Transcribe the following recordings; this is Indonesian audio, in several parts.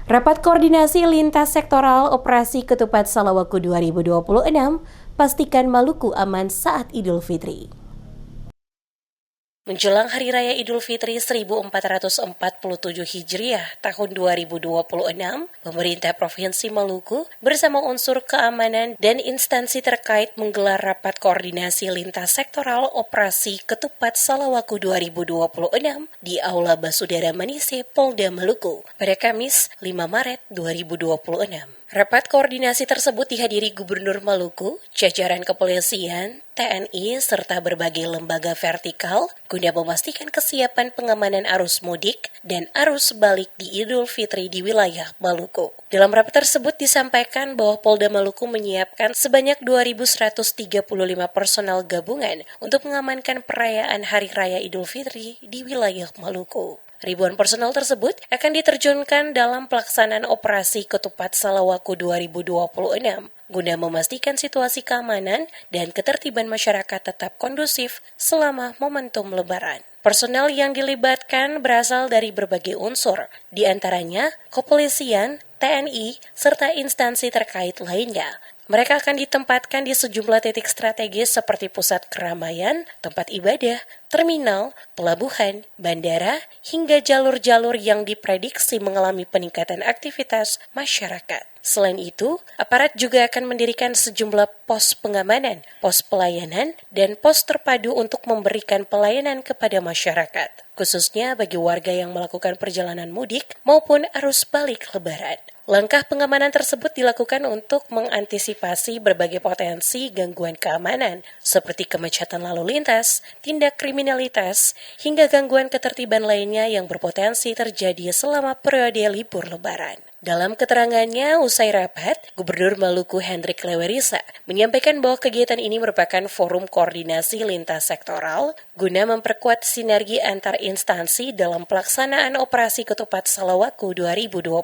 Rapat koordinasi lintas sektoral Operasi Ketupat Salawaku 2026 pastikan Maluku aman saat Idul Fitri. Menjelang Hari Raya Idul Fitri 1447 Hijriah tahun 2026, pemerintah Provinsi Maluku bersama unsur keamanan dan instansi terkait menggelar rapat koordinasi lintas sektoral Operasi Ketupat Salawaku 2026 di Aula Basudara Manise, Polda Maluku pada Kamis 5 Maret 2026. Rapat koordinasi tersebut dihadiri Gubernur Maluku, jajaran kepolisian, TNI, serta berbagai lembaga vertikal guna memastikan kesiapan pengamanan arus mudik dan arus balik di Idul Fitri di wilayah Maluku. Dalam rapat tersebut disampaikan bahwa Polda Maluku menyiapkan sebanyak 2.135 personel gabungan untuk mengamankan perayaan Hari Raya Idul Fitri di wilayah Maluku. Ribuan personel tersebut akan diterjunkan dalam pelaksanaan Operasi Ketupat Salawaku 2026 guna memastikan situasi keamanan dan ketertiban masyarakat tetap kondusif selama momentum Lebaran. Personel yang dilibatkan berasal dari berbagai unsur, di antaranya kepolisian, TNI, serta instansi terkait lainnya. Mereka akan ditempatkan di sejumlah titik strategis seperti pusat keramaian, tempat ibadah, terminal, pelabuhan, bandara, hingga jalur-jalur yang diprediksi mengalami peningkatan aktivitas masyarakat. Selain itu, aparat juga akan mendirikan sejumlah pos pengamanan, pos pelayanan, dan pos terpadu untuk memberikan pelayanan kepada masyarakat, khususnya bagi warga yang melakukan perjalanan mudik maupun arus balik Lebaran. Langkah pengamanan tersebut dilakukan untuk mengantisipasi berbagai potensi gangguan keamanan, seperti kemacetan lalu lintas, tindak kriminalitas, hingga gangguan ketertiban lainnya yang berpotensi terjadi selama periode libur Lebaran. Dalam keterangannya usai rapat, Gubernur Maluku Hendrik Lewerisa menyampaikan bahwa kegiatan ini merupakan forum koordinasi lintas sektoral guna memperkuat sinergi antar instansi dalam pelaksanaan Operasi Ketupat Salawaku 2026.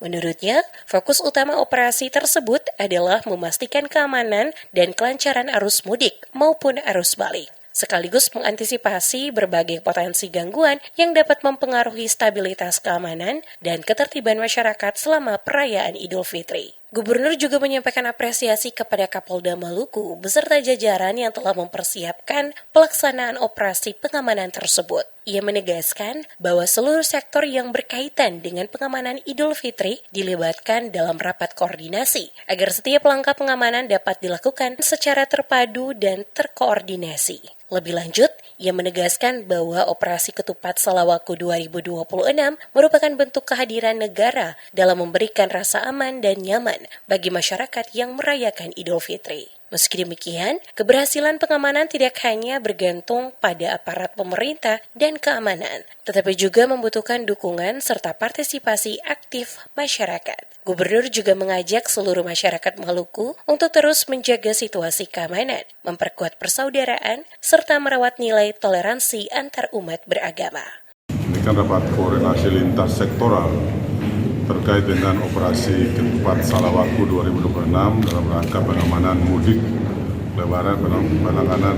Menurutnya, fokus utama operasi tersebut adalah memastikan keamanan dan kelancaran arus mudik maupun arus balik, sekaligus mengantisipasi berbagai potensi gangguan yang dapat mempengaruhi stabilitas keamanan dan ketertiban masyarakat selama perayaan Idul Fitri. Gubernur juga menyampaikan apresiasi kepada Kapolda Maluku beserta jajaran yang telah mempersiapkan pelaksanaan operasi pengamanan tersebut. Ia menegaskan bahwa seluruh sektor yang berkaitan dengan pengamanan Idul Fitri dilibatkan dalam rapat koordinasi agar setiap langkah pengamanan dapat dilakukan secara terpadu dan terkoordinasi. Lebih lanjut, ia menegaskan bahwa Operasi Ketupat Salawaku 2026 merupakan bentuk kehadiran negara dalam memberikan rasa aman dan nyaman bagi masyarakat yang merayakan Idul Fitri. Meski demikian, keberhasilan pengamanan tidak hanya bergantung pada aparat pemerintah dan keamanan, tetapi juga membutuhkan dukungan serta partisipasi aktif masyarakat. Gubernur juga mengajak seluruh masyarakat Maluku untuk terus menjaga situasi keamanan, memperkuat persaudaraan, serta merawat nilai toleransi antar umat beragama. Ini kan rapat koordinasi lintas sektoral terkait dengan Operasi Ketupat Salawaku 2026 dalam rangka pengamanan mudik Lebaran, penanganan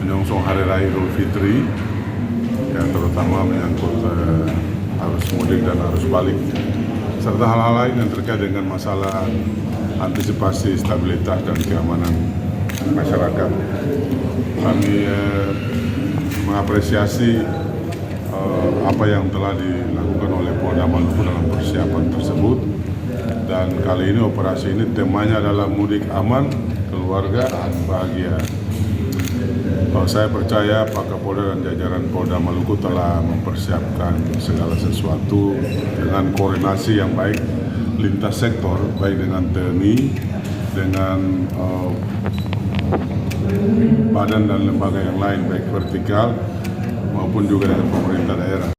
menyongsong Hari Raya Idul Fitri, yang terutama menyangkut arus mudik dan arus balik, serta hal-hal lain yang terkait dengan masalah antisipasi stabilitas dan keamanan masyarakat. Kami mengapresiasi apa yang telah dilakukan oleh Polda Maluku dalam persiapan tersebut, dan kali ini operasi ini temanya adalah mudik aman, keluarga bahagia. Saya percaya Pak Kapolda dan jajaran Polda Maluku telah mempersiapkan segala sesuatu dengan koordinasi yang baik lintas sektor, baik dengan TNI, dengan badan dan lembaga yang lain, baik vertikal maupun juga dengan pemerintah daerah.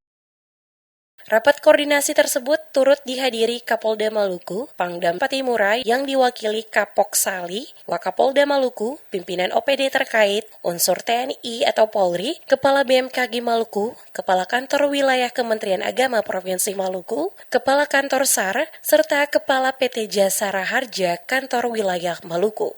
Rapat koordinasi tersebut turut dihadiri Kapolda Maluku, Pangdam Patimura yang diwakili Kapok Sali, Wakapolda Maluku, pimpinan OPD terkait, unsur TNI atau Polri, Kepala BMKG Maluku, Kepala Kantor Wilayah Kementerian Agama Provinsi Maluku, Kepala Kantor SAR, serta Kepala PT Jasara Harja Kantor Wilayah Maluku.